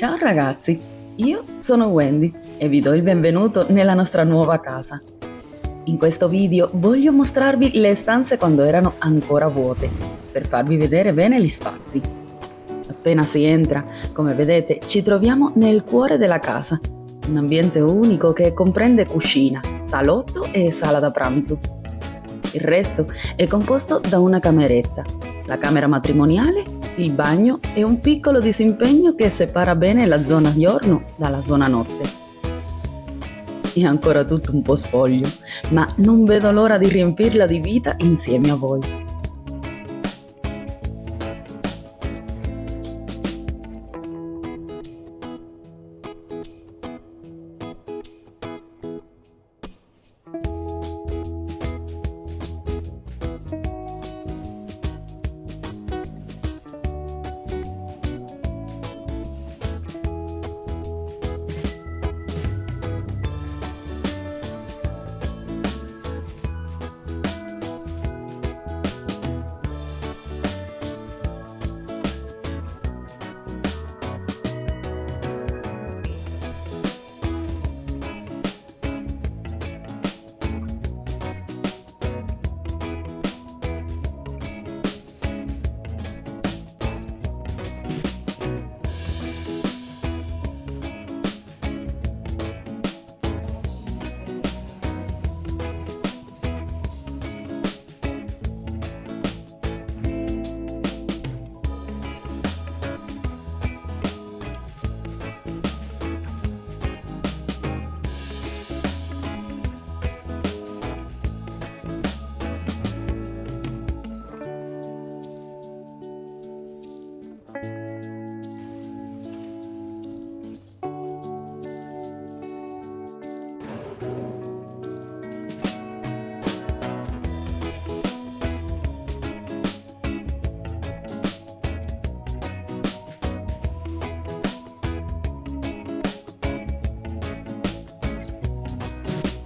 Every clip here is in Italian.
Ciao ragazzi, io sono Wendy e vi do il benvenuto nella nostra nuova casa. In questo video voglio mostrarvi le stanze quando erano ancora vuote, per farvi vedere bene gli spazi. Appena si entra, come vedete, ci troviamo nel cuore della casa, un ambiente unico che comprende cucina, salotto e sala da pranzo. Il resto è composto da una cameretta, la camera matrimoniale, il bagno e un piccolo disimpegno che separa bene la zona giorno dalla zona notte. È ancora tutto un po' spoglio, ma non vedo l'ora di riempirla di vita insieme a voi.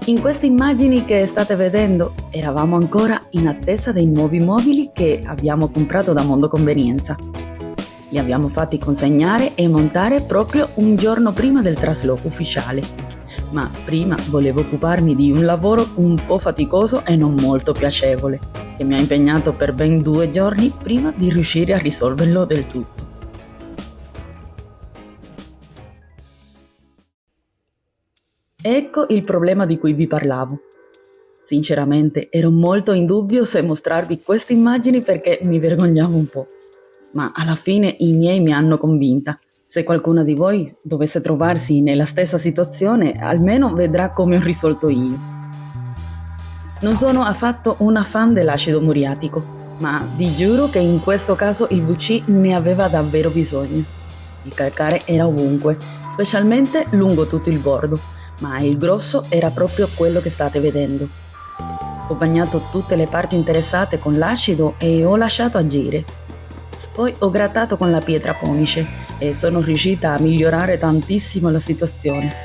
In queste immagini che state vedendo, eravamo ancora in attesa dei nuovi mobili che abbiamo comprato da Mondo Convenienza. Li abbiamo fatti consegnare e montare proprio un giorno prima del trasloco ufficiale. Ma prima volevo occuparmi di un lavoro un po' faticoso e non molto piacevole, che mi ha impegnato per ben 2 giorni prima di riuscire a risolverlo del tutto. Ecco il problema di cui vi parlavo. Sinceramente ero molto in dubbio se mostrarvi queste immagini perché mi vergognavo un po', ma alla fine i miei mi hanno convinta. Se qualcuno di voi dovesse trovarsi nella stessa situazione, almeno vedrà come ho risolto io. Non sono affatto una fan dell'acido muriatico, ma vi giuro che in questo caso il VC ne aveva davvero bisogno. Il calcare era ovunque, specialmente lungo tutto il bordo, ma il grosso era proprio quello che state vedendo. Ho bagnato tutte le parti interessate con l'acido e ho lasciato agire. Poi ho grattato con la pietra pomice e sono riuscita a migliorare tantissimo la situazione.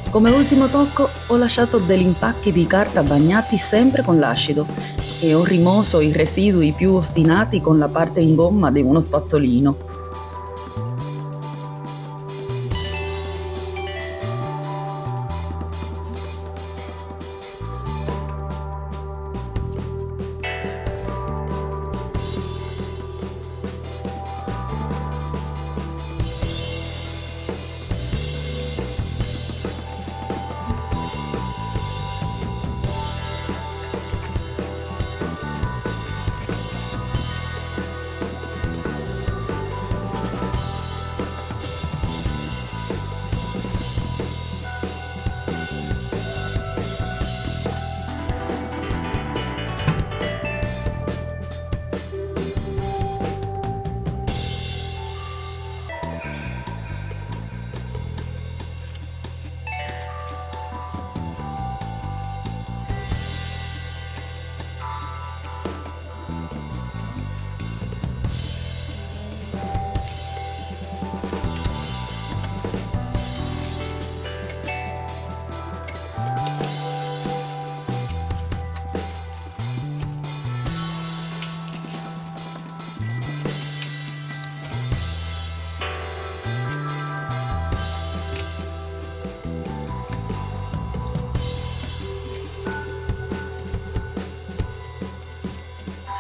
Come ultimo tocco ho lasciato degli impacchi di carta bagnati sempre con l'acido e ho rimosso i residui più ostinati con la parte in gomma di uno spazzolino.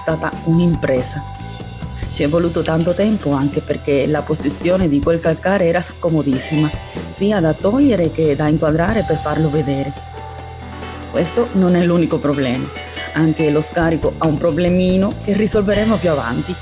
stata un'impresa. Ci è voluto tanto tempo anche perché la posizione di quel calcare era scomodissima, sia da togliere che da inquadrare per farlo vedere. Questo non è l'unico problema, anche lo scarico ha un problemino che risolveremo più avanti.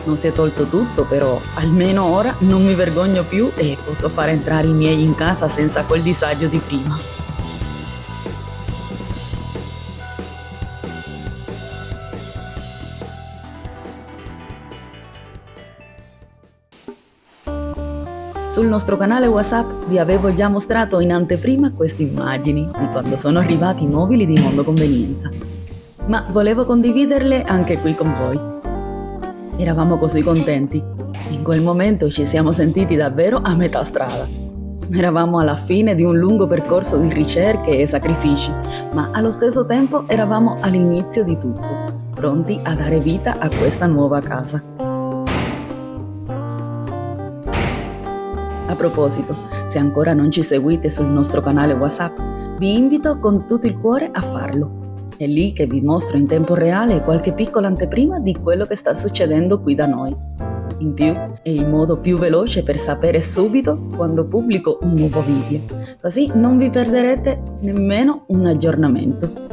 Non si è tolto tutto, però almeno ora non mi vergogno più e posso fare entrare i miei in casa senza quel disagio di prima. Sul nostro canale WhatsApp vi avevo già mostrato in anteprima queste immagini di quando sono arrivati i mobili di Mondo Convenienza, ma volevo condividerle anche qui con voi. Eravamo così contenti. In quel momento ci siamo sentiti davvero a metà strada. Eravamo alla fine di un lungo percorso di ricerche e sacrifici, ma allo stesso tempo eravamo all'inizio di tutto, pronti a dare vita a questa nuova casa. A proposito, se ancora non ci seguite sul nostro canale WhatsApp, vi invito con tutto il cuore a farlo. È lì che vi mostro in tempo reale qualche piccola anteprima di quello che sta succedendo qui da noi. In più, è il modo più veloce per sapere subito quando pubblico un nuovo video, così non vi perderete nemmeno un aggiornamento.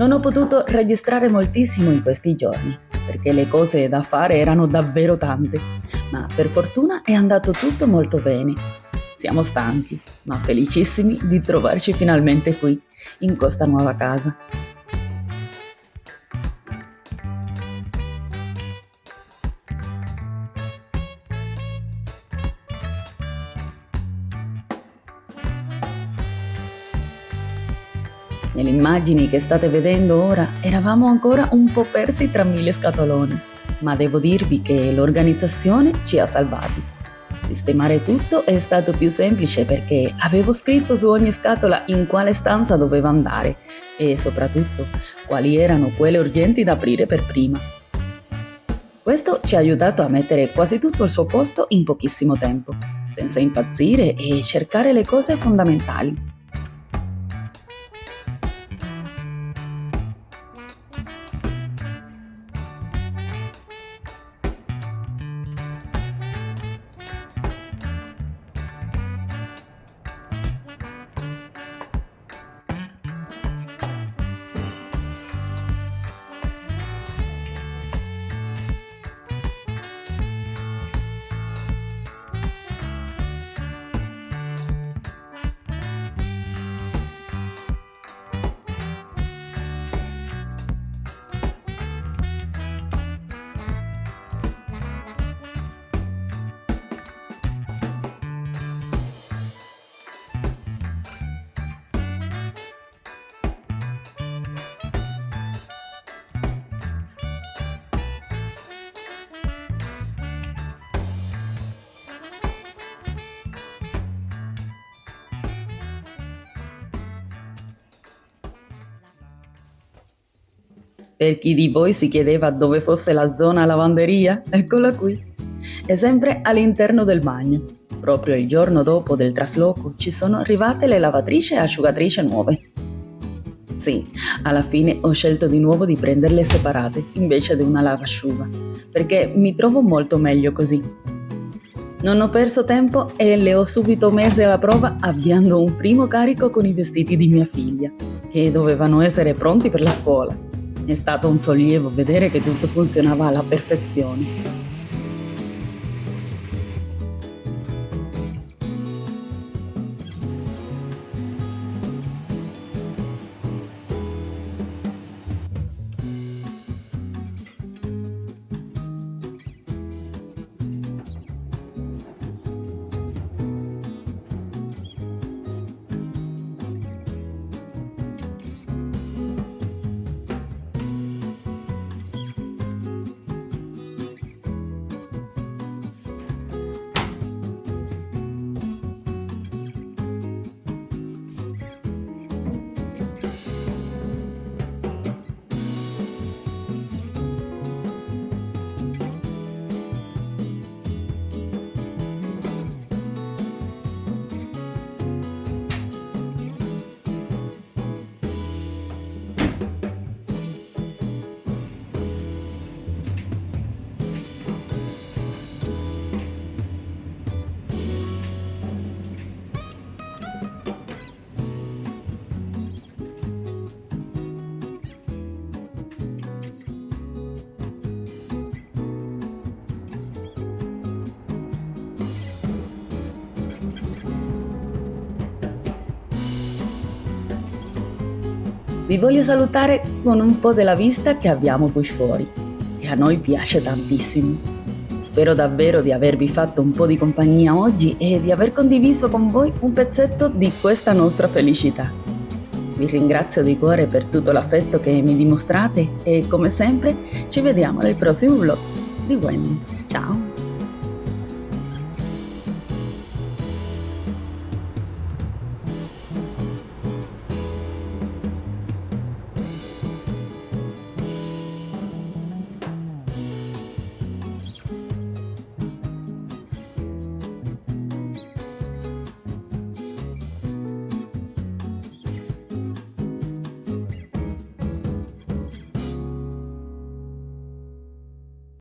Non ho potuto registrare moltissimo in questi giorni, perché le cose da fare erano davvero tante, ma per fortuna è andato tutto molto bene. Siamo stanchi, ma felicissimi di trovarci finalmente qui, in questa nuova casa. Nelle immagini che state vedendo ora eravamo ancora un po' persi tra mille scatoloni, ma devo dirvi che l'organizzazione ci ha salvati. Sistemare tutto è stato più semplice perché avevo scritto su ogni scatola in quale stanza doveva andare e soprattutto quali erano quelle urgenti da aprire per prima. Questo ci ha aiutato a mettere quasi tutto al suo posto in pochissimo tempo, senza impazzire e cercare le cose fondamentali. Per chi di voi si chiedeva dove fosse la zona lavanderia, eccola qui. È sempre all'interno del bagno. Proprio il giorno dopo del trasloco ci sono arrivate le lavatrici e asciugatrici nuove. Sì, alla fine ho scelto di nuovo di prenderle separate invece di una lavasciuga, perché mi trovo molto meglio così. Non ho perso tempo e le ho subito messe alla prova avviando un primo carico con i vestiti di mia figlia, che dovevano essere pronti per la scuola. È stato un sollievo vedere che tutto funzionava alla perfezione. Vi voglio salutare con un po' della vista che abbiamo qui fuori, che a noi piace tantissimo. Spero davvero di avervi fatto un po' di compagnia oggi e di aver condiviso con voi un pezzetto di questa nostra felicità. Vi ringrazio di cuore per tutto l'affetto che mi dimostrate e come sempre ci vediamo nel prossimo vlog di Wendy. Ciao!